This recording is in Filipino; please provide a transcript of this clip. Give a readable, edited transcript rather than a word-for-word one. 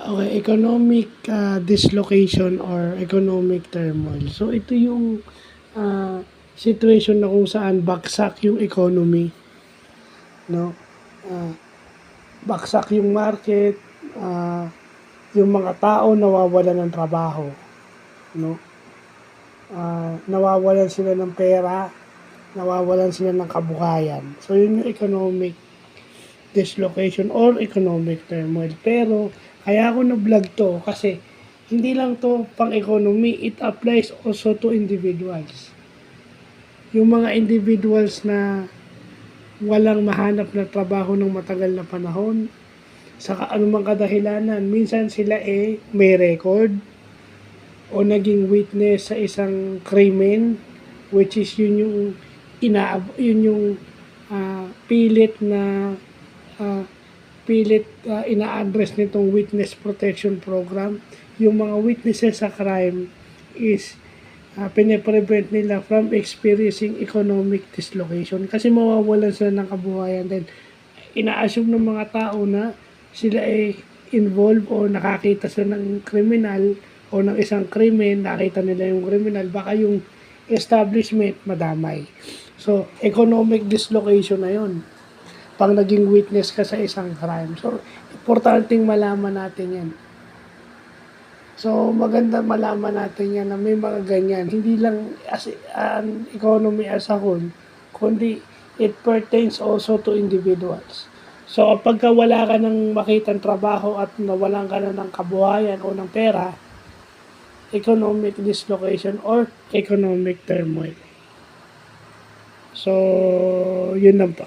Okay, economic dislocation or economic turmoil. So ito yung situation na kung saan baksak yung economy, no? Ah, baksak yung market, ah, yung mga tao nawawalan ng trabaho, no? Nawawalan sila ng pera, nawawalan sila ng kabuhayan. So yun yung economic dislocation or economic turmoil. Pero kaya ako na-vlog to kasi hindi lang to pang economy, it applies also to individuals. Yung mga individuals na walang mahanap na trabaho ng matagal na panahon, sa anumang kadahilanan, minsan sila may record o naging witness sa isang krimen, which is yun yung yun yung pilit na uh, ina-address nitong witness protection program. Yung mga witnesses sa crime is pine-prevent nila from experiencing economic dislocation kasi mawawalan sila ng kabuhayan. Then ina-assume ng mga tao na sila ay involved o nakakita sila ng kriminal o ng isang krimen, nakita nila yung kriminal, baka yung establishment madamay. So, economic dislocation na yun pang naging witness ka sa isang crime. So, importanteng malaman natin yan. So, maganda malaman natin yan na may mga ganyan. Hindi lang as an economy as a whole, kundi it pertains also to individuals. So, pagka wala ka ng makitang trabaho at nawalan ka na ng kabuhayan o ng pera, economic dislocation or economic turmoil. So, yun lang po.